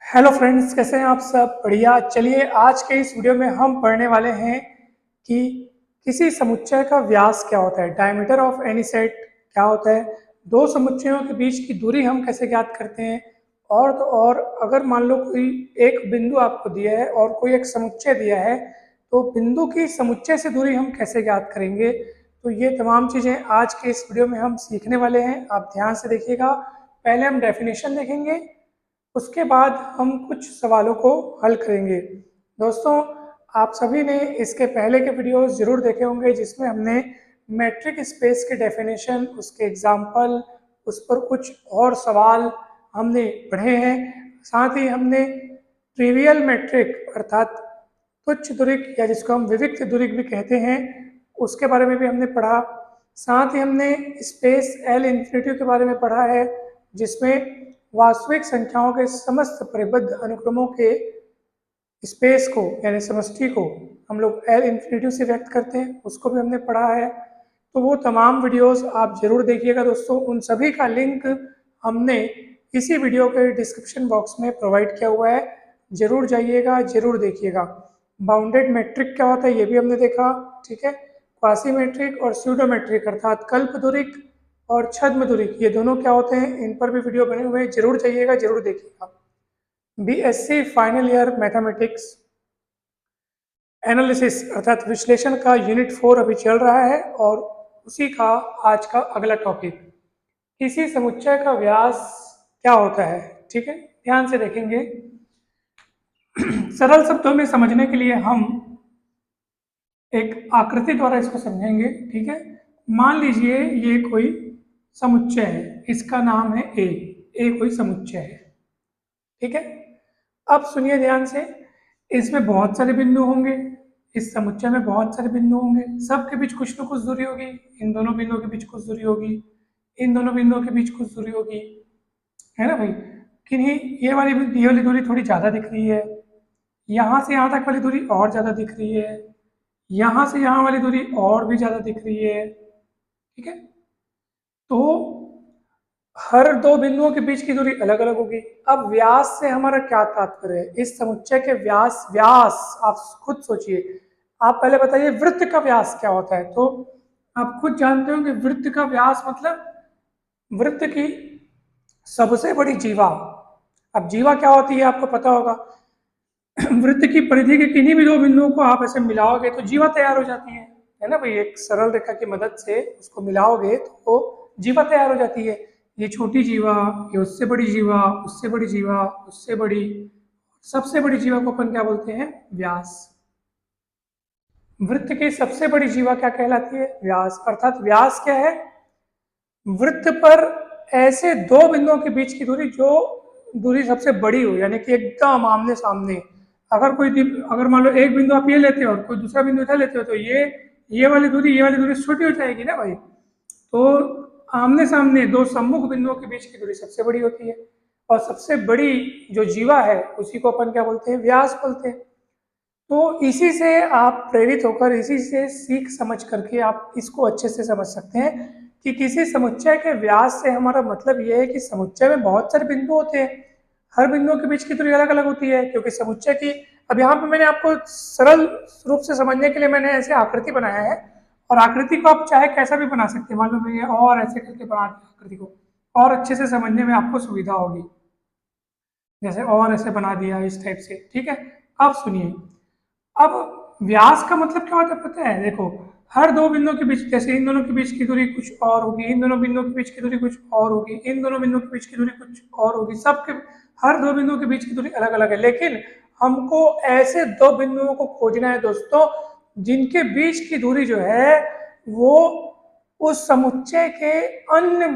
Hello friends, कैसे हैं आप सब? बढ़िया। चलिए आज के इस वीडियो में हम पढ़ने वाले हैं कि किसी समुच्चय का व्यास क्या होता है, डायमीटर ऑफ एनी सेट क्या होता है, दो समुच्चयों के बीच की दूरी हम कैसे ज्ञात करते हैं, और तो और अगर मान लो कोई एक बिंदु आपको दिया है और कोई एक समुच्चय दिया है तो बिंदु की समुच्चय से दूरी हम कैसे ज्ञात करेंगे। तो ये तमाम चीज़ें आज के इस वीडियो में हम सीखने वाले हैं, आप ध्यान से देखिएगा। पहले हम डेफिनेशन देखेंगे, उसके बाद हम कुछ सवालों को हल करेंगे। दोस्तों, आप सभी ने इसके पहले के वीडियोस जरूर देखे होंगे जिसमें हमने मैट्रिक स्पेस के डेफिनेशन, उसके एग्जाम्पल, उस पर कुछ और सवाल हमने पढ़े हैं। साथ ही हमने ट्रिवियल मैट्रिक अर्थात तुच्छ दुरिक या जिसको हम विविक्त दुरिक भी कहते हैं, उसके बारे में भी हमने पढ़ा। साथ ही हमने स्पेस एल इन्फिनिटी के बारे में पढ़ा है जिसमें वास्तविक संख्याओं के समस्त परिबद्ध अनुक्रमों के स्पेस को यानी समष्टि को हम लोग एल इन्फिनिटी से व्यक्त करते हैं, उसको भी हमने पढ़ा है। तो वो तमाम वीडियोस आप जरूर देखिएगा दोस्तों। उन सभी का लिंक हमने इसी वीडियो के डिस्क्रिप्शन बॉक्स में प्रोवाइड किया हुआ है, जरूर जाइएगा, जरूर देखिएगा। बाउंडेड मैट्रिक क्या होता है ये भी हमने देखा, ठीक है। क्वासी मैट्रिक और स्यूडोमेट्रिक अर्थात कल्पदुरिक और छद्मदुरिक, ये दोनों क्या होते हैं, इन पर भी वीडियो बने हुए हैं, जरूर जाइएगा, जरूर देखिएगा। BSc final year mathematics analysis अर्थात विश्लेषण का यूनिट 4 अभी चल रहा है और उसी का आज का अगला टॉपिक किसी समुच्चय का व्यास क्या होता है। ठीक है, ध्यान से देखेंगे। सरल शब्दों में समझने के लिए हम एक आकृति द्वारा इसको समझेंगे, ठीक है। मान लीजिए ये कोई समुच्चय है, इसका नाम है ए कोई समुच्चय है, ठीक है। अब सुनिए ध्यान से, इसमें बहुत सारे बिंदु होंगे, इस समुच्चय में बहुत सारे बिंदु होंगे, सबके बीच कुछ न कुछ दूरी होगी, इन दोनों बिंदुओं के बीच कुछ दूरी होगी, इन दोनों बिंदुओं के बीच कुछ दूरी होगी, है ना भाई। किन्हीं ये वाली दूरी थोड़ी ज़्यादा दिख रही है, यहाँ से यहाँ तक वाली दूरी और ज़्यादा दिख रही है, यहाँ से यहाँ वाली दूरी और भी ज़्यादा दिख रही है, ठीक है। तो हर दो बिंदुओं के बीच की दूरी अलग अलग होगी। अब व्यास से हमारा क्या तात्पर्य है, इस समुच्चय के व्यास व्यास आप खुद सोचिए। आप पहले बताइए वृत्त का व्यास क्या होता है। तो आप खुद जानते हो कि वृत्त का व्यास मतलब वृत्त की सबसे बड़ी जीवा। अब जीवा क्या होती है आपको पता होगा। वृत्त की परिधि के किन्हीं भी दो बिंदुओं को आप ऐसे मिलाओगे तो जीवा तैयार हो जाती है ना भाई। एक सरल रेखा की मदद से उसको मिलाओगे तो जीवा तैयार हो जाती है। ये छोटी जीवा, ये उससे बड़ी जीवा, उससे बड़ी जीवा, उससे बड़ी, सबसे बड़ी जीवा को अपन क्या बोलते हैं, व्यास। वृत्त की सबसे बड़ी जीवा क्या कहलाती है, व्यास। अर्थात व्यास क्या है, वृत्त पर ऐसे दो बिंदुओं के बीच की दूरी जो दूरी सबसे बड़ी हो, यानी कि एकदम आमने सामने। अगर मान लो एक बिंदु आप ये लेते हो और कोई दूसरा बिंदु इधर लेते हो तो ये वाली दूरी छोटी हो जाएगी ना भाई। तो आमने सामने दो सम्मुख बिंदुओं के बीच की दूरी सबसे बड़ी होती है, और सबसे बड़ी जो जीवा है उसी को अपन क्या बोलते हैं, व्यास बोलते हैं। तो इसी से आप प्रेरित होकर, इसी से सीख समझ करके आप इसको अच्छे से समझ सकते हैं कि किसी समुच्चय के व्यास से हमारा मतलब यह है कि समुच्चय में बहुत सारे बिंदु होते हैं, हर बिंदुओं के बीच की दूरी अलग अलग होती है, क्योंकि समुच्चय की, अब यहाँ पे मैंने आपको सरल रूप से समझने के लिए मैंने ऐसे आकृति बनाया है, और आकृति को आप चाहे कैसा भी बना सकते हैं। मान लो मैं ये और ऐसे करके बना दिया आकृति को, और अच्छे से समझने में आपको सुविधा होगी, जैसे और ऐसे बना दिया इस टाइप से, ठीक है। अब सुनिए, अब व्यास का मतलब क्या होता है पता है, देखो हर दो बिंदुओं के बीच, जैसे इन दोनों के बीच की दूरी कुछ और होगी, इन दोनों बिंदुओं के बीच की दूरी कुछ और होगी, इन दोनों बिंदुओं के बीच की दूरी कुछ और होगी, सबके हर दो बिंदुओं के बीच की दूरी अलग अलग है। लेकिन हमको ऐसे दो बिंदुओं को खोजना है दोस्तों जिनके बीच की दूरी जो है वो उस समुच्चय के अन्य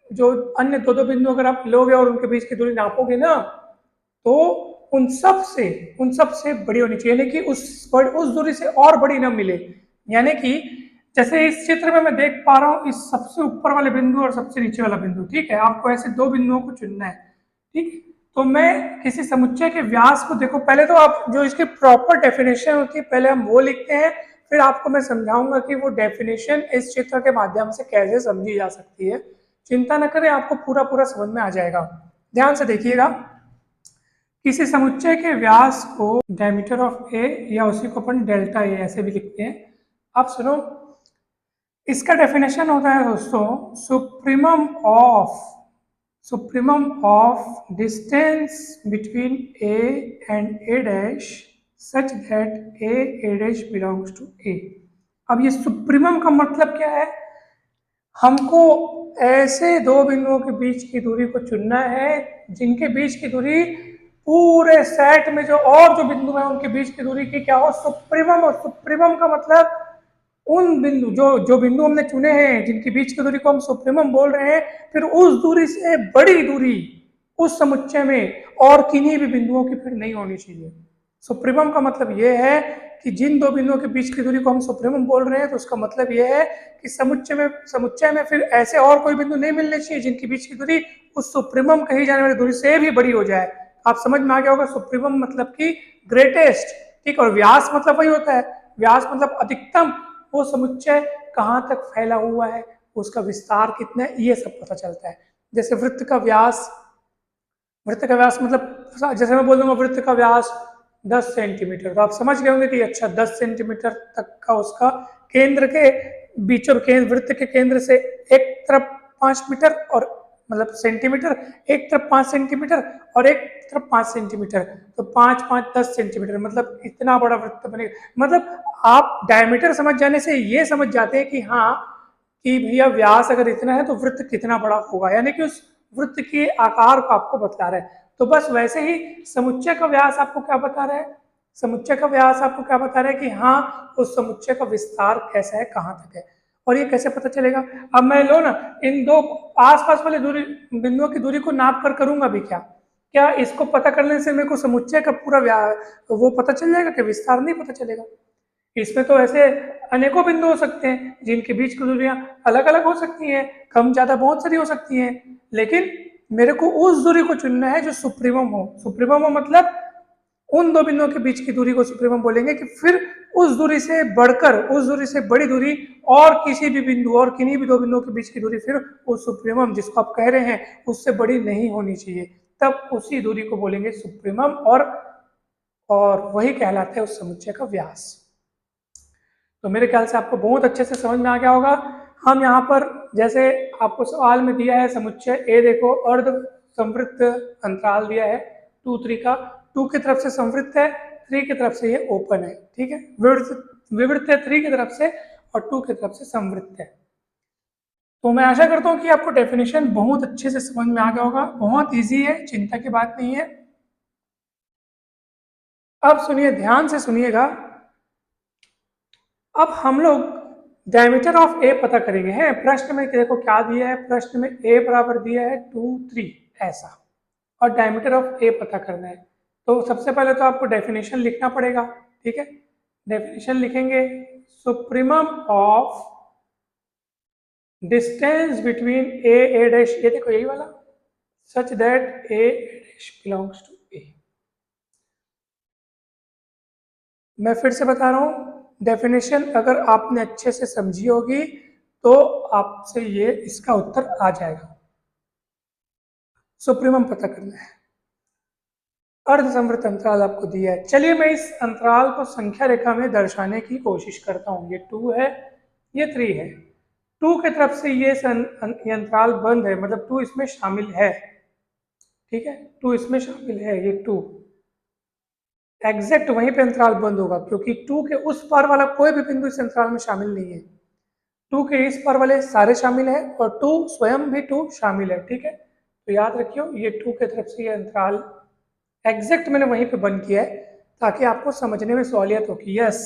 दो दो बिंदु अगर आप लोगे और उनके बीच की दूरी नापोगे ना, तो उन सब से बड़ी होनी चाहिए, यानी कि उस दूरी से और बड़ी ना मिले। यानी कि जैसे इस चित्र में मैं देख पा रहा हूं, इस सबसे ऊपर वाले बिंदु और सबसे नीचे वाला बिंदु, ठीक है। आपको ऐसे दो बिंदुओं को चुनना है, ठीक है। तो मैं किसी समुच्चय के व्यास को, देखो पहले तो आप जो इसकी प्रॉपर डेफिनेशन होती है पहले हम वो लिखते हैं, फिर आपको मैं समझाऊंगा कि वो डेफिनेशन इस चित्र के माध्यम से कैसे समझी जा सकती है। चिंता न करें, आपको पूरा पूरा समझ में आ जाएगा। ध्यान से देखिएगा, किसी समुच्चय के व्यास को डायमीटर ऑफ ए या उसी को अपन डेल्टा ए ऐसे भी लिखते हैं। अब सुनो, इसका डेफिनेशन होता है दोस्तों, supremum of distance between A and A dash such that A dash belongs to A. अब ये सुप्रीमम का मतलब क्या है? हमको ऐसे दो बिंदुओं के बीच की दूरी को चुनना है जिनके बीच की दूरी पूरे सेट में जो बिंदु है उनके बीच की दूरी की क्या हो, सुप्रीमम। और सुप्रीमम का मतलब उन बिंदु जो बिंदु हमने चुने हैं जिनकी बीच की दूरी को हम सुप्रीमम बोल रहे हैं, फिर उस दूरी से बड़ी दूरी उस समुच्चय में और किन्हीं भी बिंदुओं की फिर नहीं होनी चाहिए। सुप्रीमम का मतलब यह है कि जिन दो बिंदुओं के बीच की दूरी को हम सुप्रीमम बोल रहे हैं तो उसका मतलब यह है कि समुच्चय में फिर ऐसे और कोई बिंदु नहीं मिलने चाहिए जिनकी बीच की दूरी उस सुप्रीमम कही जाने वाली दूरी से भी बड़ी हो जाए। आप समझ में आ गया होगा, सुप्रीमम मतलब कि ग्रेटेस्ट, ठीक। और व्यास मतलब वही होता है, व्यास मतलब अधिकतम, वो समुच्चय कहाँ तक फैला हुआ है, उसका विस्तार कितना है, ये सब पता चलता है। जैसे वृत्त का व्यास मतलब जैसे मैं बोल दूंगा वृत्त का व्यास 10 सेंटीमीटर, तो आप समझ गए होंगे कि अच्छा 10 सेंटीमीटर तक का उसका केंद्र के बीचों वृत्त के केंद्र से एक तरफ 5 मीटर और मतलब सेंटीमीटर, एक तरफ 5 सेंटीमीटर और एक तरफ 5 सेंटीमीटर, तो 5 5 10 सेंटीमीटर, मतलब इतना बड़ा वृत्त बनेगा। मतलब आप डायमीटर समझ जाने से ये समझ जाते हैं कि हाँ, कि भैया व्यास अगर इतना है तो वृत्त कितना बड़ा होगा, यानी कि उस वृत्त के आकार को आपको बता रहा है। तो बस वैसे ही समुच्चय का व्यास आपको क्या बता रहा है, समुच्चय का व्यास आपको क्या बता रहा है कि हाँ, उस समुच्चय का विस्तार कैसा है, कहाँ तक है। और ये कैसे पता चलेगा? अब मैं लो ना, इन दो आसपास वाले बिंदुओं की दूरी को नाप कर करूंगा भी क्या इसको पता करने से मेरे को समुच्चय का पूरा वो पता चल जाएगा कि विस्तार नहीं पता चलेगा? इसमें तो ऐसे अनेकों बिंदु हो सकते हैं जिनके बीच की दूरियां अलग अलग हो सकती हैं, कम ज्यादा बहुत सारी हो सकती हैं, लेकिन मेरे को उस दूरी को चुनना है जो सुप्रीमम हो। सुप्रीमम हो मतलब उन दो बिंदुओं के बीच की दूरी को सुप्रीमम बोलेंगे कि फिर उस दूरी से बढ़कर, उस दूरी से बड़ी दूरी और किसी भी बिंदु और किन्हीं भी दो बिंदुओं के बीच की दूरी फिर उस सुप्रीमम जिसको आप कह रहे हैं उससे बड़ी नहीं होनी चाहिए, तब उसी दूरी को बोलेंगे सुप्रीमम। और वही कहलाता है उस समुच्चय का व्यास। तो मेरे ख्याल से आपको बहुत अच्छे से समझ में आ गया होगा। हम यहाँ पर जैसे आपको सवाल में दिया है समुच्चय ए, देखो अर्ध संवृत्त अंतराल दिया है 2 3 का, 2 की तरफ से संवृत्त है, 3 की तरफ से ये ओपन है, ठीक है। विवृत्त है 3 की तरफ से और 2 की तरफ से संवृत्त है। तो मैं आशा करता हूँ कि आपको डेफिनेशन बहुत अच्छे से समझ में आ गया होगा, बहुत ईजी है, चिंता की बात नहीं है। अब सुनिए, ध्यान से सुनिएगा। अब हम लोग डायमीटर ऑफ ए पता करेंगे। हैं प्रश्न में देखो क्या दिया है, प्रश्न में ए बराबर दिया है 2 3 ऐसा, और डायमीटर ऑफ ए पता करना है। तो सबसे पहले तो आपको डेफिनेशन लिखना पड़ेगा, ठीक है। डेफिनेशन लिखेंगे, supremum of distance between A dash, ये देखो यही वाला, such that A dash belongs to A. मैं फिर से बता रहा हूं, डेफिनेशन अगर आपने अच्छे से समझी होगी तो आपसे ये इसका उत्तर आ जाएगा। सुप्रीमम पता करना है, अर्धसंवृत्त अंतराल आपको दिया है। चलिए मैं इस अंतराल को संख्या रेखा में दर्शाने की कोशिश करता हूं। ये 2 है, ये 3 है, 2 की तरफ से ये अंतराल बंद है, मतलब 2 इसमें शामिल है, ठीक है, 2 इसमें शामिल है, ये 2 एग्जैक्ट वहीं पे अंतराल बंद होगा क्योंकि 2 के उस पार वाला कोई भी बिंदु इस अंतराल में शामिल नहीं है। 2 के इस पार वाले सारे शामिल है और 2 स्वयं भी 2 शामिल है, ठीक है। तो याद रखियो, ये 2 के तरफ से ये अंतराल एग्जैक्ट मैंने वहीं पे बंद किया है ताकि आपको समझने में सहूलियत हो कि यस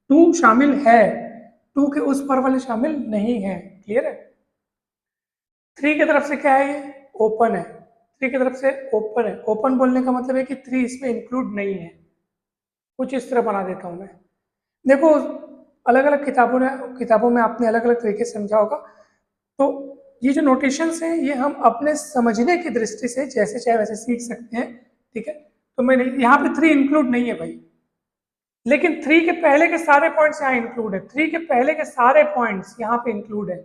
2 शामिल है, 2 के उस पार वाले शामिल नहीं है। क्लियर है? 3 की तरफ से क्या है, ये ओपन है, 3 की तरफ से ओपन है। ओपन बोलने का मतलब है कि 3 इसमें इंक्लूड नहीं है। कुछ इस तरह बना देता हूं मैं, देखो अलग अलग किताबों में आपने अलग अलग तरीके से समझा होगा। तो ये जो नोटेशंस हैं ये हम अपने समझने की दृष्टि से जैसे चाहे वैसे सीख सकते हैं, ठीक है। तो मैंने यहाँ पे 3 इंक्लूड नहीं है भाई, लेकिन 3 के पहले के सारे पॉइंट्स यहाँ इंक्लूड है, 3 के पहले के सारे पॉइंट्स यहाँ पे इंक्लूड है।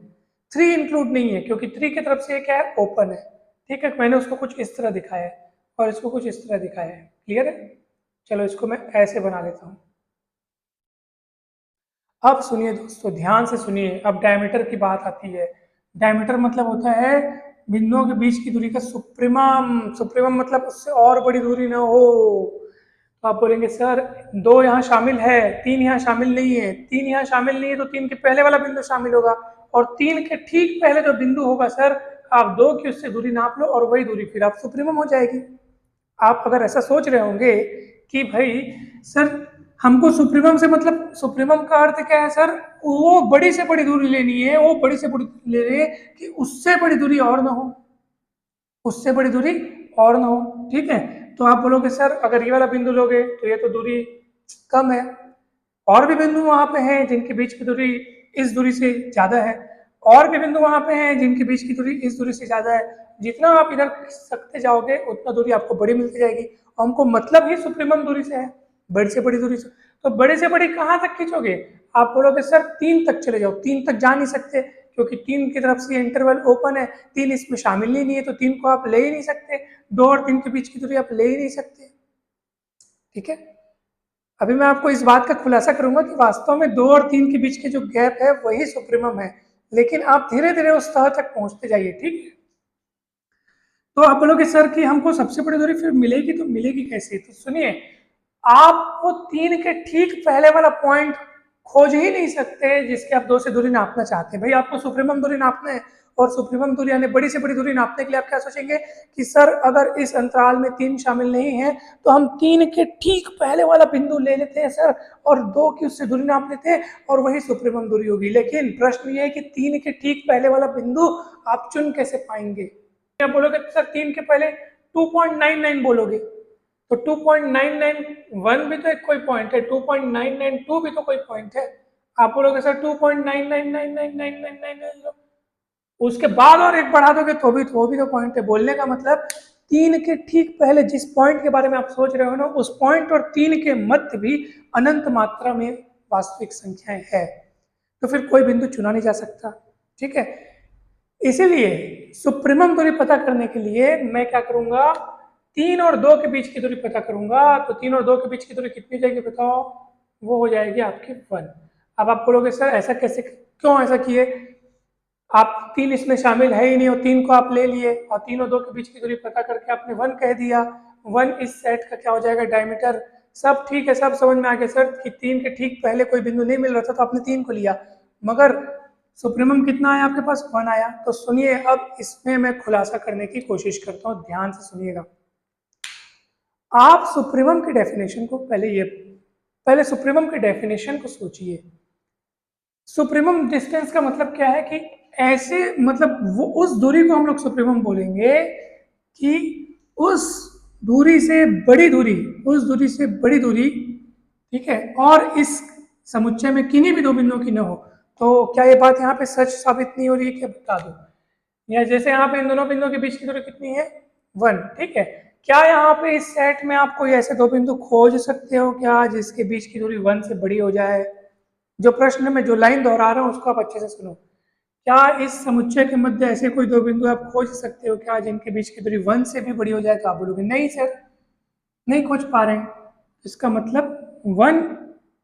3 इंक्लूड नहीं है क्योंकि 3 की तरफ से क्या है, ओपन है, ठीक है। मैंने उसको कुछ इस तरह दिखाया है और इसको कुछ इस तरह दिखाया है। क्लियर है? चलो इसको मैं ऐसे बना लेता हूँ। अब सुनिए दोस्तों, ध्यान से सुनिए। अब डायमीटर की बात आती है। डायमीटर मतलब होता है बिंदुओं के बीच की दूरी का सुप्रीमम। सुप्रीमम मतलब उससे और बड़ी दूरी ना हो। तो आप बोलेंगे सर 2 यहाँ शामिल है, 3 यहाँ शामिल नहीं है। 3 यहाँ शामिल नहीं है तो 3 के पहले वाला बिंदु शामिल होगा, और 3 के ठीक पहले जो बिंदु होगा सर, आप 2 की उससे दूरी नाप लो और वही दूरी फिर आप सुप्रीमम हो जाएगी। आप अगर ऐसा सोच रहे होंगे कि भाई सर हमको सुप्रीमम से मतलब, सुप्रीमम का अर्थ क्या है सर, वो बड़ी से बड़ी दूरी लेनी है, वो बड़ी से बड़ी दूरी ले रहे हैं कि उससे बड़ी दूरी और ना हो, उससे बड़ी दूरी और ना हो। ठीक है, तो आप बोलोगे सर अगर ये वाला बिंदु लोगे तो ये तो दूरी कम है, और भी बिंदु वहां पे हैं जिनके बीच की दूरी इस दूरी से ज्यादा है, और भी बिंदु वहां पे हैं जिनके बीच की दूरी इस दूरी से ज्यादा है। जितना आप इधर सकते जाओगे उतना दूरी आपको बड़ी मिलती जाएगी, और हमको मतलब ही सुप्रीमम दूरी से है, बड़ी से बड़ी दूरी से। तो बड़े से बड़ी कहाँ तक खींचोगे? आप बोलोगे सर 3 तक चले जाओ। 3 तक जा नहीं सकते क्योंकि 3 की तरफ से इंटरवल ओपन है, 3 इसमें शामिल ही नहीं है, तो 3 को आप ले ही नहीं सकते। 2 और 3 के बीच की दूरी आप ले ही नहीं सकते। ठीक है, अभी मैं आपको इस बात का खुलासा करूंगा कि वास्तव में 2 और 3 के बीच के जो गैप है वही सुप्रीमम है, लेकिन आप धीरे धीरे उस तह तक पहुंचते जाइए। ठीक है, तो आप बोलोगे सर कि हमको सबसे बड़ी दूरी फिर मिलेगी, तो मिलेगी कैसे? तो सुनिए, आप वो 3 के ठीक पहले वाला पॉइंट खोज ही नहीं सकते जिसके आप 2 से दूरी नापना चाहते हैं। भाई आपको सुप्रीमम दूरी नापना है, और सुप्रीमम दूरी यानी बड़ी से बड़ी दूरी नापने के लिए आप क्या सोचेंगे कि सर अगर इस अंतराल में 3 शामिल नहीं है तो हम 3 के ठीक पहले वाला बिंदु ले लेते हैं सर, और 2 की उससे दूरी नाप लेते हैं और वही सुप्रीमम दूरी होगी। लेकिन प्रश्न ये है कि 3 के ठीक पहले वाला बिंदु आप चुन कैसे पाएंगे? आप बोलोगे सर 3 के पहले 2.99 बोलोगे, तो 2.991 भी तो एक कोई पॉइंट है, 2.992 भी तो कोई पॉइंट है। आप बोलोगे सर 2.9999999, उसके बाद और एक बढ़ा दोगे तो भी तो पॉइंट है। बोलने का मतलब 3 के ठीक पहले जिस पॉइंट के बारे में आप सोच रहे हो ना, उस पॉइंट और 3 के मध्य भी अनंत मात्रा में वास्तविक संख्याएं है, तो फिर कोई बिंदु चुना नहीं जा सकता। ठीक है, इसीलिए सुप्रीमम दूरी पता करने के लिए मैं क्या करूंगा, 3 और 2 के बीच की दूरी पता करूंगा। तो 3 और 2 के बीच की दूरी कितनी हो जाएगी बताओ? वो हो जाएगी आपकी 1। अब आप बोलोगे सर ऐसा कैसे, क्यों ऐसा किए? आप 3 इसमें शामिल है ही नहीं, और 3 को आप ले लिए, और 3 और 2 के बीच की दूरी पता करके आपने 1 कह दिया। 1 इस सेट का क्या हो जाएगा? डायमीटर। सब ठीक है, सब समझ में आ गया सर कि 3 के ठीक पहले कोई बिंदु नहीं मिल रहा था तो आपने 3 को लिया, मगर सुप्रीमम कितना आया आपके पास? 1 आया। तो सुनिए, अब इसमें मैं खुलासा करने की कोशिश करता हूँ, ध्यान से सुनिएगा। आप सुप्रीमम की डेफिनेशन को पहले सुप्रीमम की डेफिनेशन को सोचिए। सुप्रीमम डिस्टेंस का मतलब क्या है कि ऐसे मतलब वो उस दूरी को हम लोग सुप्रीमम बोलेंगे कि उस दूरी से बड़ी दूरी, उस दूरी से बड़ी दूरी, ठीक है, और इस समुच्चय में किन्हीं भी 2 बिंदुओं की न हो। तो क्या ये बात यहाँ पे सच साबित नहीं हो रही है? क्या बता दो, या जैसे यहाँ पे इन दोनों बिंदुओं के बीच की दूरी कितनी है? 1। ठीक है, क्या यहाँ पे इस सेट में आप कोई ऐसे 2 बिंदु खोज सकते हो क्या जिसके बीच की दूरी 1 से बड़ी हो जाए? जो प्रश्न में जो लाइन दोहरा रहा हूँ उसको आप अच्छे से सुनो। क्या इस समुच्चय के मध्य ऐसे कोई 2 बिंदु आप खोज सकते हो क्या जिनके बीच की दूरी 1 से भी बड़ी हो जाए? तो आप बोलोगे नहीं सर, नहीं खोज पा रहे हैं। इसका मतलब 1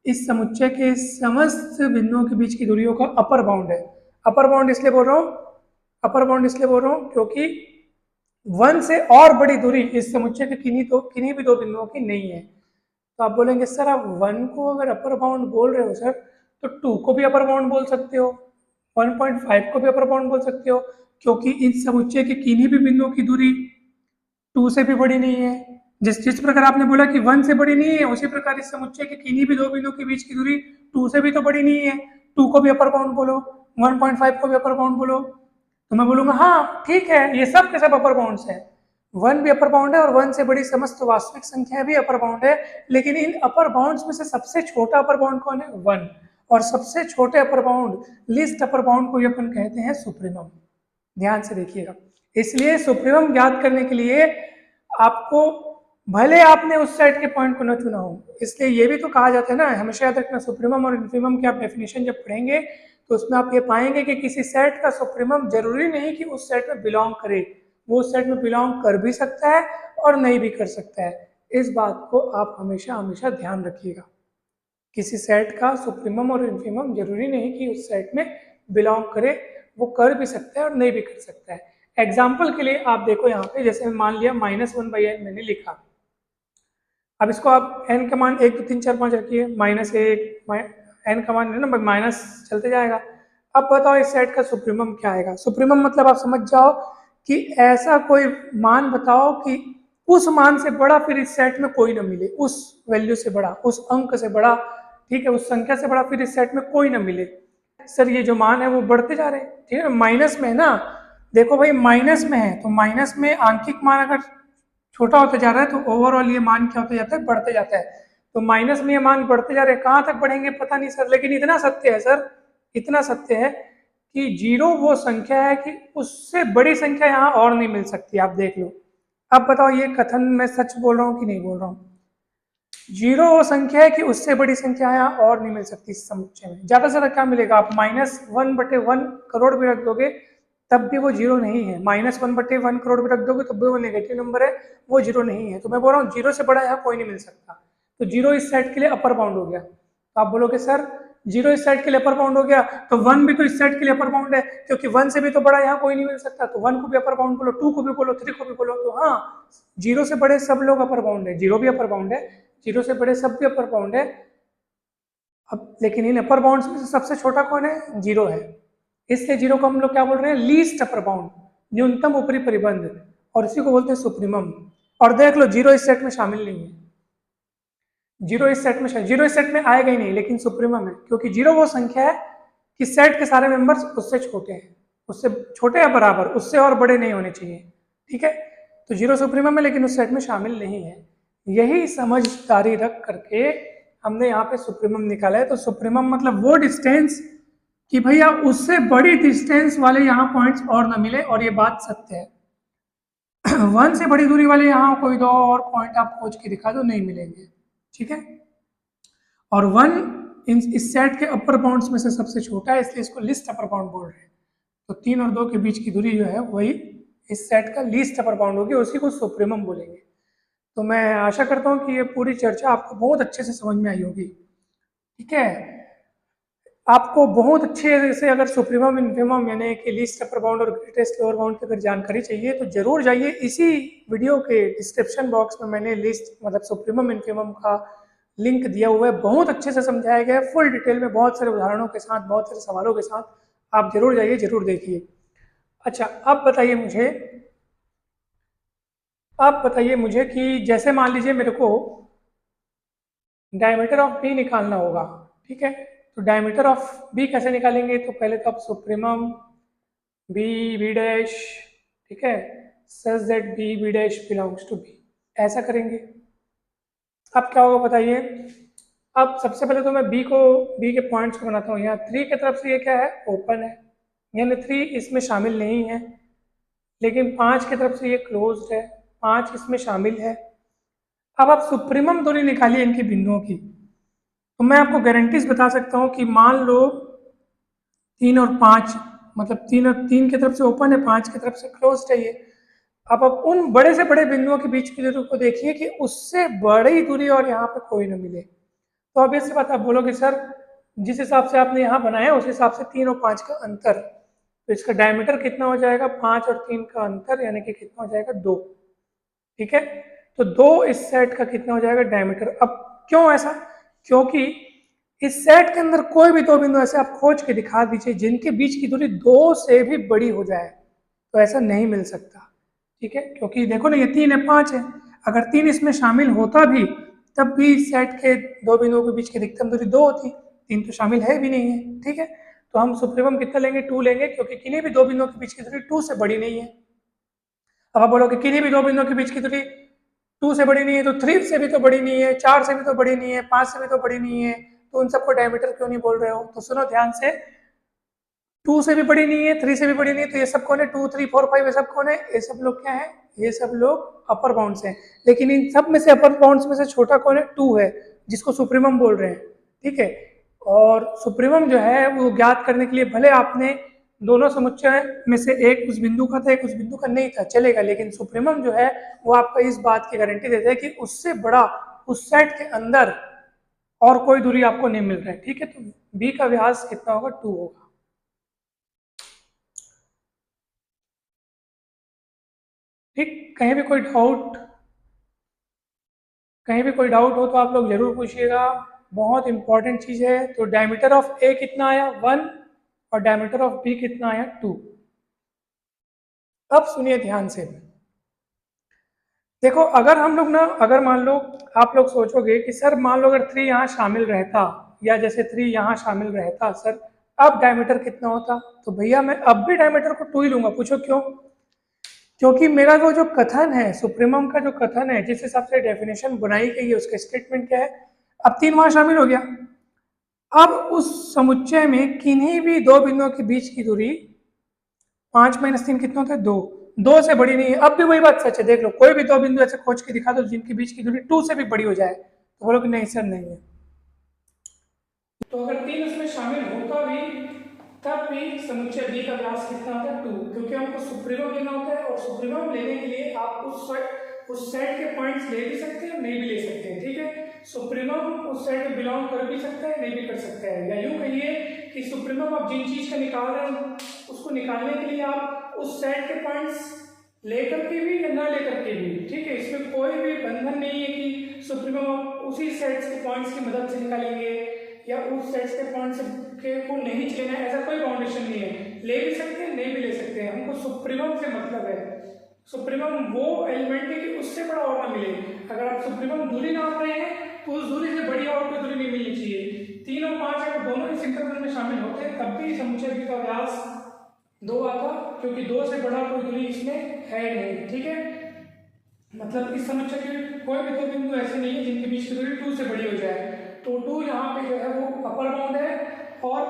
इस समुच्चय के समस्त बिंदुओं के बीच की दूरियों का अपर बाउंड है। अपर बाउंड इसलिए बोल रहा हूँ, अपर बाउंड इसलिए बोल रहा हूँ क्योंकि 1 से और बड़ी दूरी इस समुच्चय के किन्हीं भी 2 बिंदुओं की नहीं है। तो आप बोलेंगे सर आप 1 को अगर अपर बाउंड बोल रहे हो सर, तो 2 को भी अपर बाउंड बोल सकते हो, 1.5 को भी अपर बाउंड बोल सकते हो, क्योंकि इस समुच्चय के किन्हीं भी बिंदुओं की दूरी 2 से भी बड़ी नहीं है। जिस प्रकार आपने बोला कि 1 से बड़ी नहीं है, उसी प्रकार इस समुच्चय के किन्हीं भी 2 बिंदुओं के बीच की दूरी 2 से भी तो बड़ी नहीं है। 2 को भी अपर बाउंड बोलो, 1.5 को भी अपर बाउंड बोलो, तो मैं बोलूंगा हाँ ठीक है, ये सब के सब अपर बाउंड्स है। 1 भी अपर बाउंड है और 1 से बड़ी समस्त वास्तविक संख्या भी अपर बाउंड है, लेकिन इन अपर बाउंड्स में से सबसे छोटा अपर बाउंड कौन है? 1। और सबसे छोटे upper bound, least upper bound को अपन कहते हैं सुप्रीमम। ध्यान से देखिएगा, इसलिए सुप्रीमम ज्ञात करने के लिए आपको, भले आपने उस सेट के पॉइंट को न चुना हो, इसलिए ये भी तो कहा जाता है ना, हमेशा याद रखना, सुप्रीमम और इन्फीमम की आप डेफिनेशन जब पढ़ेंगे तो उसमें आप ये पाएंगे कि किसी सेट का सुप्रीमम जरूरी नहीं कि उस सेट में बिलोंग करे, वो उस सेट में बिलोंग कर भी सकता है और नहीं भी कर सकता है। इस बात को आप हमेशा हमेशा ध्यान रखिएगा। किसी सेट का सुप्रीमम और इन्फीमम जरूरी नहीं कि उस सेट में बिलोंग करे, वो कर भी सकता है और नहीं भी कर सकता है। एग्जाम्पल के लिए आप देखो यहाँ पे, जैसे मान लिया -1/n मैंने लिखा। अब इसको आप n का मान 1 2 3 4 5 रखिए, -1 n का मान है ना माइनस चलते जाएगा। अब बताओ इस सेट का सुप्रीमम क्या आएगा। सुप्रीमम मतलब आप समझ जाओ कि ऐसा कोई मान बताओ कि उस मान से बड़ा फिर इस सेट में कोई ना मिले, उस वैल्यू से बड़ा, उस अंक से बड़ा, ठीक है, उस संख्या से बड़ा फिर इस सेट में कोई ना मिले। सर ये जो मान है वो बढ़ते जा रहे हैं, ठीक है, माइनस में है ना, देखो भाई माइनस में है तो माइनस में आंशिक मान अगर छोटा होता जा रहा है तो ओवरऑल ये मान क्या होता जाता है, बढ़ते जाता है। तो माइनस में ये मान बढ़ते जा रहे हैं, कहाँ तक बढ़ेंगे पता नहीं सर, लेकिन इतना सत्य है सर, इतना सत्य है कि जीरो वो संख्या है कि उससे बड़ी संख्या यहाँ और नहीं मिल सकती। आप देख लो। अब बताओ ये कथन मैं सच बोल रहा हूँ कि नहीं बोल रहा हूँ। जीरो वो संख्या है कि उससे बड़ी संख्या यहाँ और नहीं मिल सकती इस समुच्चय में। ज्यादा से ज्यादा क्या मिलेगा, आप -1/1 करोड़ भी रख दोगे तब भी वो जीरो नहीं है, -1/1 करोड़ भी रख दोगे तब भी वो नेगेटिव नंबर है, वो जीरो नहीं है। तो मैं बोल रहा हूँ जीरो से बड़ा यहाँ कोई नहीं मिल सकता। तो जीरो इस सेट के लिए अपर बाउंड हो गया। तो आप बोलोगे सर जीरो इस सेट के लिए अपर बाउंड हो गया तो 1 भी तो इस सेट के लिए अपर बाउंड है, क्योंकि 1 से भी तो बड़ा यहाँ कोई नहीं मिल सकता। तो 1 को भी अपर बाउंड बोलो, 2 को भी बोलो, 3 को भी बोलो। तो हाँ, जीरो से बड़े सब लोग अपर बाउंड है, जीरो भी अपर बाउंड है, जीरो से बड़े सब भी अपर बाउंड है। अब लेकिन इन अपर बाउंड्स में से सबसे छोटा कौन है, जीरो है, इसलिए जीरो को हम लोग क्या बोल रहे हैं, लीस्ट अपर बाउंड, न्यूनतम ऊपरी परिबंध, और इसी को बोलते हैं सुप्रीमम। और देख लो जीरो इस सेट में शामिल नहीं है, जीरो इस सेट में, जीरो इस सेट में आएगा ही नहीं, लेकिन सुप्रीमम है, क्योंकि जीरो वो संख्या है कि सेट के सारे मेंबर्स उससे छोटे हैं, उससे छोटे या बराबर, उससे और बड़े नहीं होने चाहिए, ठीक है। तो जीरो सुप्रीमम है लेकिन उस सेट में शामिल नहीं है। यही समझदारी रख करके हमने यहाँ पे सुप्रीमम निकाला है। तो सुप्रीमम मतलब वो डिस्टेंस कि भैया उससे बड़ी डिस्टेंस वाले यहाँ पॉइंट्स और ना मिले, और ये बात सत्य है। 1 से बड़ी दूरी वाले यहाँ कोई दो और पॉइंट आप खोज के दिखा दो, नहीं मिलेंगे, ठीक है। और 1 इस सेट के अपर बाउंड्स में से सबसे छोटा है, इसलिए इसको लिस्ट अपर बाउंड बोल रहे हैं। तो 3 और 2 के बीच की दूरी जो है वही इस सेट का लीस्ट अपर बाउंड होगी, उसी को सुप्रीमम बोलेंगे। तो मैं आशा करता हूँ कि ये पूरी चर्चा आपको बहुत अच्छे से समझ में आई होगी, ठीक है। आपको बहुत अच्छे से अगर सुप्रीमम इन्फीमम यानी कि लीस्ट अपर बाउंड और ग्रेटेस्ट लोअर बाउंड की अगर जानकारी चाहिए तो जरूर जाइए, इसी वीडियो के डिस्क्रिप्शन बॉक्स में मैंने लिस्ट मतलब सुप्रीमम इन्फीमम का लिंक दिया हुआ है, बहुत अच्छे से समझाया गया है, फुल डिटेल में, बहुत सारे उदाहरणों के साथ, बहुत सारे सवालों के साथ। आप जरूर जाइए, जरूर देखिए। अच्छा, अब बताइए मुझे कि जैसे मान लीजिए मेरे को डायमीटर ऑफ बी निकालना होगा, ठीक है। तो डायमीटर ऑफ बी कैसे निकालेंगे, तो पहले तो आप सुप्रीमम बी डैश, ठीक है, such that B dash belongs to B, ऐसा करेंगे। अब क्या होगा बताइए। अब सबसे पहले तो मैं बी के पॉइंट्स को बनाता हूँ। यहाँ 3 की तरफ से ये क्या है, ओपन है, यानी 3 इसमें शामिल नहीं है, लेकिन 5 की तरफ से ये क्लोज्ड है, 5 इसमें शामिल है। अब आप सुप्रीमम दूरी निकालिए इनके बिंदुओं की, तो मैं आपको गारंटीज बता सकता हूँ कि मान लो 3 और 5 मतलब 3 की तरफ से ओपन है, 5 की तरफ से क्लोज्ड है ये। अब आप उन बड़े से बड़े बिंदुओं के बीच की दूरी को देखिए कि उससे बड़ी दूरी और यहाँ पे कोई ना मिले। तो अब इससे बात आप बोलोगे सर जिस हिसाब से आपने यहाँ बनाया उस हिसाब से 3 और 5 का अंतर, तो इसका डायमीटर कितना हो जाएगा, 5 और 3 का अंतर यानी कि कितना हो जाएगा, 2, ठीक है। तो 2 इस सेट का कितना हो जाएगा डायमीटर। अब क्यों ऐसा, क्योंकि इस सेट के अंदर कोई भी 2 बिंदु ऐसे आप खोज के दिखा दीजिए जिनके बीच की दूरी 2 से भी बड़ी हो जाए, तो ऐसा नहीं मिल सकता, ठीक है। क्योंकि देखो ना ये 3 है, 5 है, अगर 3 इसमें शामिल होता भी तब भी सेट के 2 बिंदुओं के बीच की अधिकतम दूरी 2 होती, 3 तो शामिल है भी नहीं है, ठीक है। तो हम सुप्रीमम कितना लेंगे, 2 लेंगे, क्योंकि किन्हीं भी 2 बिंदुओं के बीच की दूरी 2 से बड़ी नहीं है। अब आप बोलोगे किन्हीं भी 2 बिंदुओं के बीच की दूरी 2 से बड़ी नहीं है, तो 3 से भी तो बड़ी नहीं है, 4 से भी तो बड़ी नहीं है, 5 से भी तो बड़ी नहीं है, तो उन सबको डायमीटर क्यों नहीं बोल रहे हो। तो सुनो ध्यान से, 2 से भी बड़ी नहीं है, 3 से भी बड़ी नहीं है, तो ये सब कौन है, 2 3 4 5, ये सब कौन है, ये सब लोग क्या है, ये सब लोग अपर बाउंड्स हैं। लेकिन इन सब में से अपर बाउंड्स में से छोटा कौन है, 2 है, जिसको सुप्रीमम बोल रहे हैं, ठीक है। और सुप्रीमम जो है वो ज्ञात करने के लिए भले आपने दोनों समुच्चय में से एक उस बिंदु का था, एक उस बिंदु का नहीं था, चलेगा। लेकिन सुप्रीमम जो है वो आपको इस बात की गारंटी देता है कि उससे बड़ा उस सेट के अंदर और कोई दूरी आपको नहीं मिल रहा है, ठीक है। तो बी का व्यास कितना होगा, 2 होगा। ठीक, कहीं भी कोई डाउट हो तो आप लोग जरूर पूछिएगा, बहुत इंपॉर्टेंट चीज है। तो डायमीटर ऑफ ए कितना आया, 1, और डायमीटर ऑफ बी कितना आया, 2। अब सुनिए ध्यान से, देखो अगर हम लोग ना, अगर मान लो आप लोग सोचोगे कि सर मान लो अगर 3 यहाँ शामिल रहता, या जैसे 3 यहाँ शामिल रहता सर, अब डायमीटर कितना होता, तो भैया मैं अब भी डायमीटर को 2 ही लूंगा। पूछो क्यों? क्योंकि मेरा वो जो कथन है, सुप्रीमम का जो कथन है, जिस हिसाब से डेफिनेशन बनाई गई है, उसका स्टेटमेंट क्या है, अब 3 वहां शामिल हो गया। अब उस समुच्चय में किन्हीं भी दो बिंदुओं के बीच की दूरी 5 - 3 कितना होता है, 2। 2 से बड़ी नहीं है। अब भी वही बात सच है, देख लो कोई भी दो बिंदु ऐसे खोज के दिखा दो जिनके बीच की दूरी 2 से भी बड़ी हो जाए, तो बोलो कि नहीं सर नहीं है। तो अगर 3 उसमें शामिल होता भी, तब भी समुच्चय बी का व्यास कितना होता है, 2, क्योंकि हमको सुप्रीमम लेना होता है, और सुप्रीमम लेने के लिए आप उस सेट के पॉइंट्स ले भी सकते हैं, नहीं भी ले सकते हैं, ठीक है। सुप्रीमम उस सेट में बिलोंग कर भी सकता है, नहीं भी कर सकता है, या यूं कहिए कि सुप्रीमम आप जिन चीज का निकाल रहे हैं उसको निकालने के लिए आप उस सेट के पॉइंट्स लेकर के भी या ना लेकर के भी, ठीक है। इसमें कोई भी बंधन नहीं है कि सुप्रीमम आप उसी सेट्स के पॉइंट्स की मदद से निकालेंगे या उस सेट्स के पॉइंट्स के को नहीं लेना है, ऐसा कोई बाउंडेशन नहीं है। ले भी सकते हैं, नहीं भी ले सकते हैं, हमको सुप्रीमम से मतलब है। सुप्रीमम वो एलिमेंट है कि उससे बड़ा और ना मिले। अगर आप सुप्रीमम दूरी नाप रहे हैं तो उस दूरी से बड़ी और कोई दूरी नहीं मिलनी चाहिए। 3 और 5 अगर दोनों इस इंटरवल में शामिल होते हैं तब भी समुच्चय बी का व्यास 2 आता, क्योंकि 2 से बड़ा कोई दूरी इसमें है नहीं, ठीक है। मतलब इस समुच्चय के कोई भी दो बिंदु ऐसे नहीं है जिनके बीच की दूरी 2 से बड़ी हो जाए। तो 2 यहाँ पे जो है वो अपर बाउंड है, और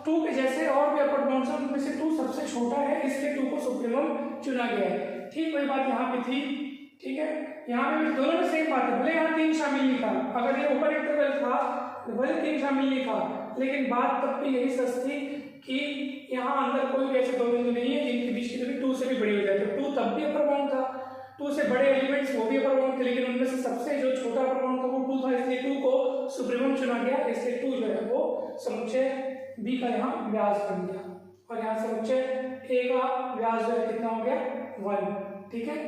2 के जैसे और भी अपर बाउंड है, उनमें से 2 सबसे छोटा है, इसलिए 2 को सुप्रीमम चुना गया है। ठीक वही बात यहाँ पे थी, ठीक है। यहाँ पे भी दोनों में सेम बात है, भले यहाँ 3 शामिल नहीं था, अगर ये ओपन इंटरवल था तो भले 3 शामिल नहीं था, लेकिन बात तब भी यही सच थी कि यहाँ अंदर कोई भी ऐसे दो बिंदु नहीं है जिनके बीच की दूरी 2 से भी बड़ी हो जाए। तो 2 तब भी अपर बाउंड था, 2 से बड़े एलिमेंट्स वो भी अपर बाउंड थे, लेकिन उनमें से सबसे जो छोटा अपर बाउंड था वो 2 था, इसलिए 2 को सुप्रीमम चुना गया, इसलिए 2 जो है वो समुच्चय बी का यहाँ व्यास बन गया। और यहाँ समुच्चय ए का व्यास जो है कितना हो गया, 1, ठीक है।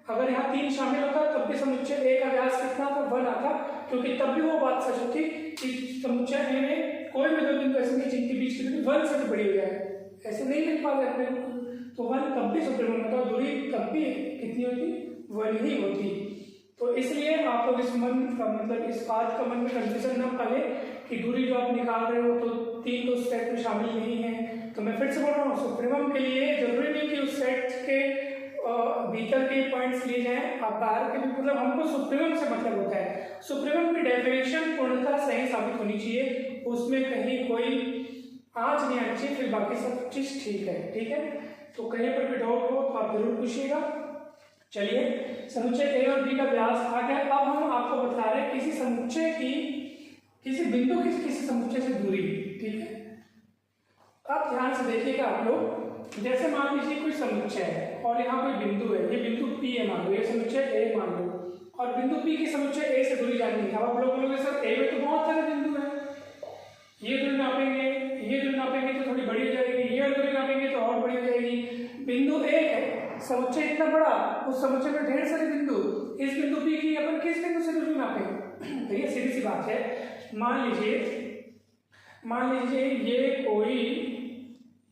अगर यहाँ 3 शामिल होता तब भी समुच्चय ए का व्यास कितना था, 1 आता, क्योंकि तब भी वो बात सच होती कि समुच्चय ए में कोई भी दो बिंदु ऐसे नहीं जिनके बीच की दूरी 1 से भी बड़ी हो जाए, ऐसे नहीं लिख पा रहे अपने तो 1 तब भी सुप्रीमम होता, दूरी तब भी कितनी होती, 1 ही होती। तो इसलिए आप लोग इस मन का मतलब इस बात का मन में कंफ्यूजन न पाले कि दूरी जो आप निकाल रहे हो तो 3 तो उस सेट में शामिल नहीं है। तो मैं फिर से बोल रहा हूँ, सुप्रीमम के लिए जरूरी नहीं कि उस सेट के भीतर के पॉइंट्स लिए जाएं, आप बाहर के भी, मतलब हमको सुप्रीमम से मतलब होता है। सुप्रीमम की डेफिनेशन पूर्णतः सही साबित होनी चाहिए, उसमें कहीं कोई आंच नहीं आनी चाहिए, फिर बाकी सब चीज ठीक है, ठीक है। तो कहीं पर भी डाउट हो तो आप जरूर पूछिएगा। चलिए, समुच्चय ए और बी का व्यास आ गया। अब हम आपको बता रहे हैं किसी समुच्चय की, किसी बिंदु की किसी समुच्चय से दूरी, ठीक है। अब ध्यान से देखिएगा आप लोग, जैसे मान लीजिए कोई समुच्चय है और यहाँ कोई बिंदु है, ये बिंदु पी है मान लो, ये समुच्चय ए मान लो, और बिंदु पी की समुच्चय ए से दूरी जाननी है। अब आप लोग बोलोगे सर ए में तो बहुत सारे बिंदु हैं, ये दूरी नापेंगे, ये दूरी नापेंगे तो थोड़ी बड़ी हो जाएगी, ये दूरी नापेंगे तो और बड़ी हो जाएगी। बिंदु ए है, समुच्चय इतना बड़ा, उस समुच्चय में ढेर सारे बिंदु, इस बिंदु पी की अपन किस बिंदु से दूरी नापेंगे? तो ये सीधी सी बात है। मान लीजिए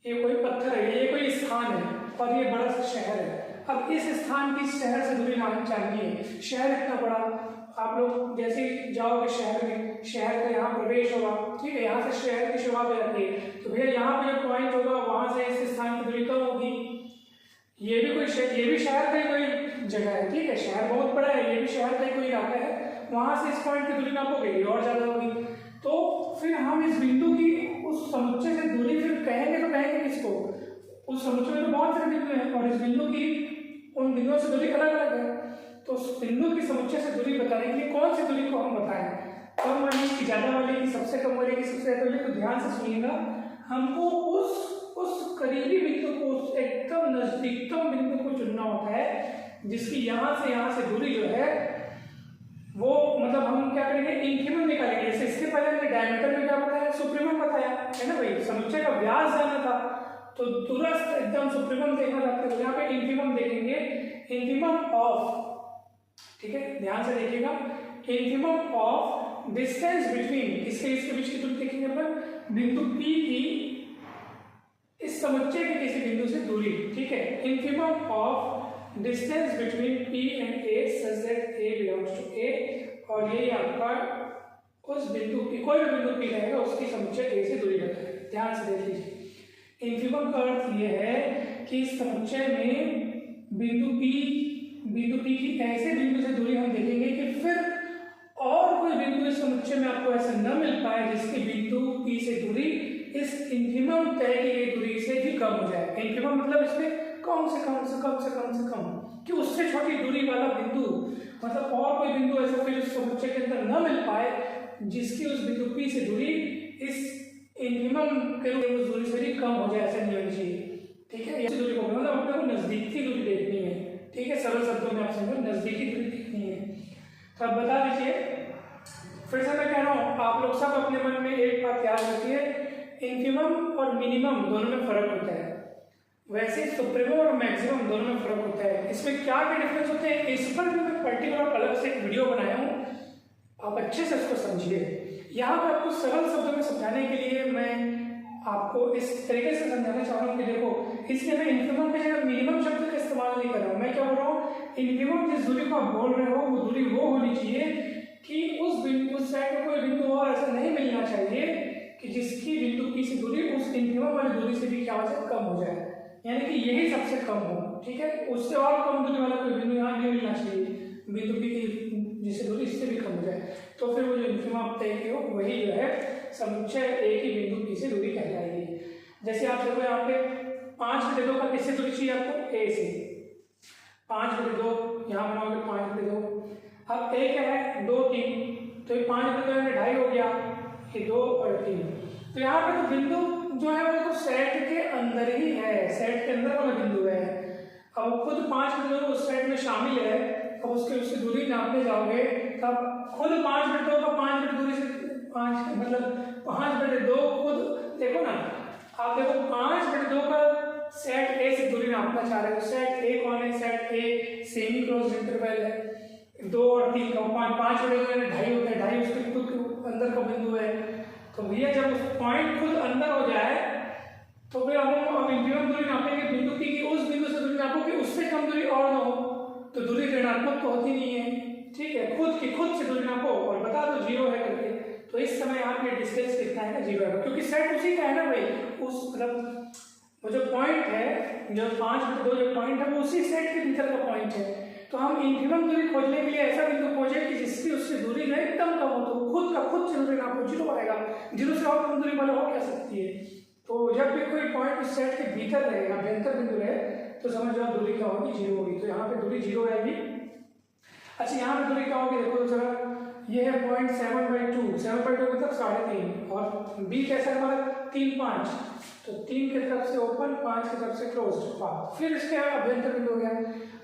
ये कोई पत्थर है, ये कोई स्थान है और ये बड़ा सा शहर है। अब इस स्थान की शहर से दूरी जाननी है। शहर इतना बड़ा, आप लोग जैसे ही जाओगे शहर में, शहर का यहाँ प्रवेश होगा, ठीक है, यहाँ से शहर की शुरुआत हो जाती है, तो भैया यहाँ पे जो पॉइंट होगा वहां से इस स्थान की दूरी कम होगी। ये भी शहर का ही कोई जगह है, ठीक है, शहर बहुत बड़ा है, ये भी शहर का ही कोई इलाका है, वहां से इस पॉइंट की दूरी नापोगे ये और ज्यादा होगी। तो फिर हम इस बिंदु की उस समुच्चय से दूरी फिर कहेंगे तो कहेंगे किसको? उस समुच्चय में तो बहुत सारे बिंदु हैं और इस बिंदु की उन बिंदुओं से दूरी अलग अलग है। तो उस बिंदु की समुच्चय से दूरी बताने के लिए कौन सी दूरी को हम बताएं, कम वाली की, ज्यादा वाली की, सबसे कम वाली की, सबसे ज्यादा वाली? तो ध्यान से सुनिएगा, हमको उस उस करीबी बिंदु को, उस एकदम नजदीकतम बिंदु को चुनना होता है जिसकी यहाँ से दूरी जो है वो, मतलब हम क्या करेंगे, इंफिमम निकालेंगे। जैसे इसके पहले हमने डायमीटर में क्या बताया, सुप्रीमम बताया है ना भाई, समुच्चय का व्यास जाना था तो दूरस्थ एकदम सुप्रीमम देखना था, तो यहाँ पे इंफिमम देखेंगे, इंफिमम ऑफ, ठीक है ध्यान से देखिएगा, इंफिमम ऑफ डिस्टेंस बिटवीन, इसके बीच की दूरी देखेंगे अपन, बिंदु P की इस समुच्चय के किसी बिंदु से दूरी, ठीक है, infimum of distance between P and A such that A belongs to A, और ये आपका उस बिंदु P, कोई भी बिंदु P रहेगा उसकी समुच्चय A से दूरी बताए। ध्यान से देख लीजिए, इंफिमम का अर्थ ये है कि इस समुच्चय में बिंदु P की ऐसे बिंदु से दूरी हम देखेंगे कि फिर और कोई बिंदु इस समुच्चय में आपको ऐसा न मिल पाए जिसकी बिंदु P से दूरी इस इंफिमम तय की गई दूरी से भी कम हो जाए। इंफिमम मतलब इसमें कम से कम कि उससे छोटी दूरी वाला बिंदु, मतलब और कोई बिंदु ऐसा फिर उस समुच्चय के अंदर न मिल पाए जिसकी उस बिंदु P से दूरी इस इंफिमम के उस दूरी से भी कम हो जाए, ऐसा नहीं होनी चाहिए, ठीक है। ये दूरी को मतलब अपने को नजदीक की दूरी देखनी है, ठीक है, सरल शब्दों में आप समझो, नजदीकी दूरी देखनी है। तो अब बता दीजिए, फिर से मैं कह रहा हूँ, आप लोग सब अपने मन में एक बात याद रखिए, इंफिमम और मिनिमम दोनों में फर्क होता है, वैसे सुप्रीमम और मैक्सिमम दोनों में फर्क होता है। इसमें क्या क्या डिफरेंस होते हैं, इस पर भी मैं पर्टिकुलर अलग से एक वीडियो बनाया हूँ, आप अच्छे से इसको समझिए। यहाँ पर आपको सरल शब्दों में समझाने के लिए मैं आपको इस तरीके से समझाना चाह रहा हूँ कि देखो, इसलिए मैं इंफिमम की जगह मिनिमम शब्द का इस्तेमाल नहीं कर रहा हूँ। मैं क्या बोल रहा हूँ, इंफिमम जिस दूरी को आप बोल रहे हो वो दूरी वो होनी चाहिए कि उस साइड में कोई बिंदु और ऐसा नहीं मिलना चाहिए कि जिसकी बिंदु P से दूरी उस इंफिमम वाली दूरी से भी क्या हो जाए, कम हो जाए, यानी कि यही सबसे कम हो, ठीक है, उससे और कम दूरी वाला कोई बिंदु यहाँ नहीं मिलना चाहिए, बिंदु P की जिससे दूरी इससे भी कम हो जाए, तो फिर वो जो इंफिमम आप तय किए हो वही जो है समुच्चय A की बिंदु P से दूरी कहलाएगी। जैसे आप देखो यहाँ पे 5/2 का किससे दूरी चाहिए आपको, A से, 5/2 यहाँ बनाओगे 5/2, अब A क्या है 2 3, तो ये 5/2 में 2.5 हो गया, ये 2 और 3, तो यहाँ पे तो बिंदु जो है वो तो सेट के अंदर ही है, सेट के अंदर वाला बिंदु है। अब खुद 5/2 उस सेट में शामिल है, अब उसकी दूरी नापने जाओगे तब खुद 5/2 का 5 दूरी से 5 मतलब 5/2 खुद देखो ना, आप देखो 5/2 का सेट A से दूरी नापना चाह रहे हो, सेट A कौन है, set A semi close interval है, 2 और 3 का 5/2 में 2.5 होता है, 2.5 उसके खुद अंदर का बिंदु है, तो भैया जब उस पॉइंट खुद अंदर हो जाए तो फिर हम अब इंफिमम दूरी नापेंगे बिंदु P की, उस बिंदु से दूरी नापो कि उससे कम दूरी और ना हो, तो दूरी ऋणात्मक तो होती नहीं है, ठीक है, खुद से दूरी नापो और बता दो 0 है करके, तो इस समय आप ये डिस्टेंस कितना है, 0 है, क्योंकि सेट उसी का है ना भाई, उस मतलब वो जो पॉइंट है, जो 5/2 जो पॉइंट है वो उसी सेट के भीतर का पॉइंट है, तो हम इंफिमम दूरी खोजने के लिए ऐसा बिंदु खोजे कि जिसकी उससे दूरी एकदम कम हो, तो खुद से दूरी नापो, 0 आएगा, 0 से और कम दूरी वाला हो क्या सकती है, तो जब भी कोई पॉइंट उस सेट के भीतर रहेगा, अभ्यंतर बिंदु रहे, तो समझ जाओ दूरी क्या होगी, 0 होगी, तो यहाँ पे दूरी 0 आएगी। अच्छा यहाँ पे दूरी क्या होगी, देखो तो जरा, ये है पॉइंट 7/2, 7/2 मतलब 3.5, और B कैसा है हमारा 3 5, तो 3 की तरफ से ओपन, 5 की तरफ से क्लोज, फिर इसके अभ्यंतर बिंदु हो गया।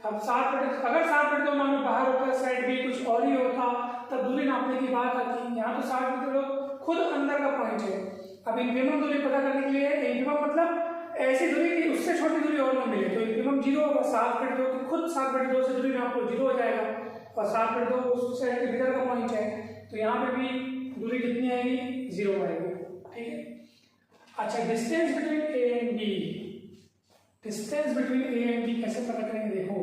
अब 7/2, अगर 7/2 मान लो बाहर होता, साइड B कुछ और ही होता, तब दूरी नापने की बात आती, यहाँ तो 7/2 खुद अंदर का पॉइंट है। अब इंफिमम दूरी पता करने के लिए, इंफिमम मतलब ऐसी दूरी कि उससे छोटी दूरी और ना मिले, तो इंफिमम 0 होगा, 7/2 की खुद 7/2 से दूरी नाप लो, 0 हो जाएगा, और 7/2 उस साइड के भीतर का पॉइंट है, तो यहाँ पे भी दूरी कितनी आएगी, 0 आएगी, ठीक है। अच्छा distance between A and B, distance between A and B कैसे पता करेंगे, देखो,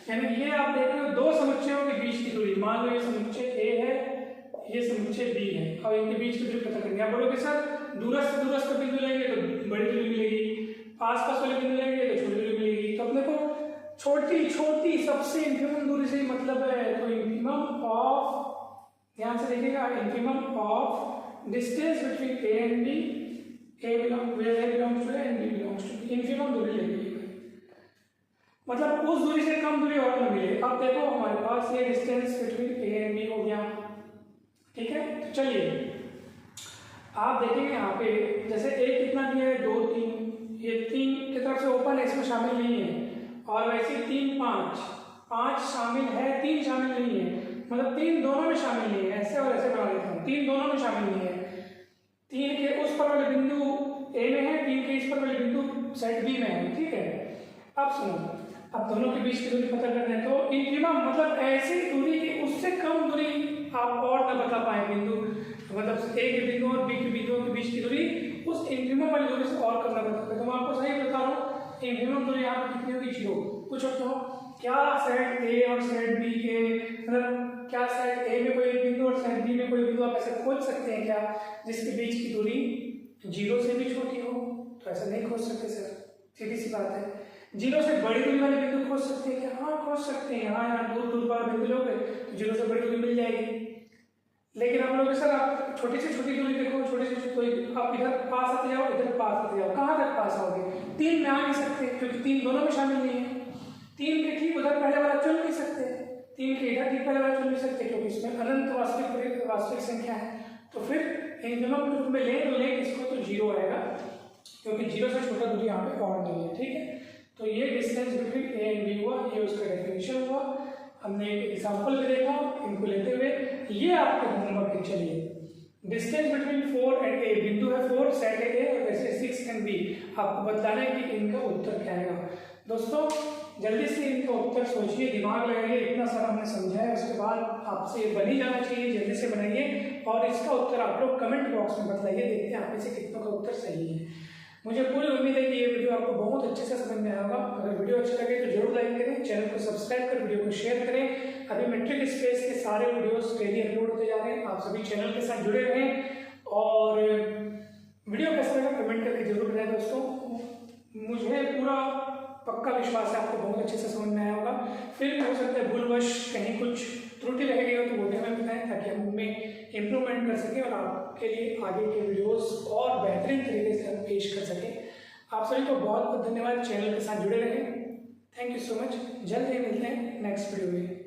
यानी ये आप देख रहे हो दो समुच्चयों के बीच की दूरी, मान लो ये समुच्चय A है, ये समुच्चय B है, अब इनके बीच की दूरी पता करेंगे। आप बोलोगे सर दूरस्थ बिंदु लेंगे तो बड़ी दूरी मिलेगी, आसपास वाले बिंदु लेंगे तो छोटी दूरी मिलेगी, तो अपने को छोटी सबसे इंफिमम दूरी से ही मतलब है, तो इंफिमम ऑफ, ध्यान से देखिएगा, infimum of distance between A and B, A belongs to A and B belongs to B, इंफिमम दूरी लेंगे, मतलब उस दूरी से कम दूरी और न मिले। अब देखो हमारे पास ये distance between A and B हो गया, ठीक है। तो चलिए आप देखेंगे यहाँ पे, जैसे A कितना दिया है 2 3, ये 3 की तरफ से ओपन है, इसमें शामिल नहीं है। और वैसे 3 5 शामिल है, 3 शामिल नहीं है, मतलब 3 दोनों में शामिल नहीं है। ऐसे और ऐसे बना देता हूँ, 3 दोनों में शामिल नहीं है। 3 के उस पर वाले बिंदु ए में है, 3 के इस पर वाले बिंदु सेट बी में है, ठीक है। अब सुनो, अब दोनों के बीच की दूरी पता करना है, तो इनफिनिमम मतलब ऐसी दूरी कि उससे कम दूरी आप और न बता पाए बिंदु, मतलब ए के बिंदु और बी के बिंदुओं के बीच की दूरी उस इनफिनिमम वाली दूरी से और कम न बता पाए। तो मैं आपको सही बता रहा हूँ, इनफिनिमम दूरी यहाँ पर कितनी होगी? 0। कुछ तो क्या सेट ए और सेट बी के, मतलब क्या सेट ए में कोई एक बिंदु और सेट बी में कोई बिंदु आप ऐसे खोज सकते हैं क्या जिसके बीच की दूरी 0 से भी छोटी हो? तो ऐसा नहीं खोज सकते सर, सीधी सी बात है। 0 से बड़ी दूरी वाले बिंदु खोज सकते हैं क्या? हाँ खोज सकते हैं। यहाँ दूर दूर पर बिंदु लोगे तो 0 से बड़ी दूरी मिल जाएगी। लेकिन हम लोग सर आप छोटी से छोटी दूरी देखो, छोटी से छोटी, आप इधर पास आते जाओ, इधर पास आते जाओ, कहाँ तक पास आओगे? 3 में आ नहीं सकते क्योंकि 3 दोनों में शामिल नहीं है। 3 के ठीक उधर पहले वाला चुन नहीं सकते, 3 के इधर ठीक पहले वाला चुन नहीं सकते क्योंकि इसमें अनंत वास्तविक संख्या है। तो फिर इनफिनिमम के रूप में ले तो ले इसको, तो 0 आएगा क्योंकि 0 से छोटा दूरी यहाँ पे और नहीं है, ठीक है। तो ये distance between A and B हुआ, ये उसका डेफिनेशन हुआ। हमने एक एग्जाम्पल भी देखा इनको लेते हुए। ये आपके होमवर्क है। चलिए, डिस्टेंस बिटवीन 4 एंड ए, बिंदु है 4, सेट है ए और वैसे 6 एंड बी, आपको बताना है कि इनका उत्तर क्या आएगा। दोस्तों जल्दी से इनका उत्तर सोचिए, दिमाग लगाइए, इतना सारा हमने समझा है, उसके बाद आपसे बन ही जाना चाहिए, जल्दी से बनाइए और इसका उत्तर आप लोग कमेंट बॉक्स में बताइए, देखते हैं आप में से कितनों का उत्तर सही है। मुझे पूरी उम्मीद है कि ये वीडियो आपको बहुत अच्छे से समझ में आया होगा। अगर वीडियो अच्छा लगे तो जरूर लाइक करें, चैनल को सब्सक्राइब कर वीडियो को शेयर करें। अभी मेट्रिक स्पेस के सारे वीडियोस डेली अपलोड होते जा रहे हैं, आप सभी चैनल के साथ जुड़े रहें और वीडियो कैसा लगा कमेंट करके जरूर बताएं। दोस्तों मुझे पूरा पक्का विश्वास है आपको बहुत अच्छे से समझ में आया होगा। फिर हो सकता है भूलवश कहीं कुछ त्रुटि रह गई हो तो वो भी हमें बताएं ताकि हम उनमें इम्प्रूवमेंट कर सकें और आपके लिए आगे के वीडियोस और बेहतरीन तरीके से हम पेश कर सकें। आप सभी को बहुत बहुत धन्यवाद, चैनल के साथ जुड़े रहें। Thank you so much. जल्द ही मिलते हैं नेक्स्ट वीडियो में।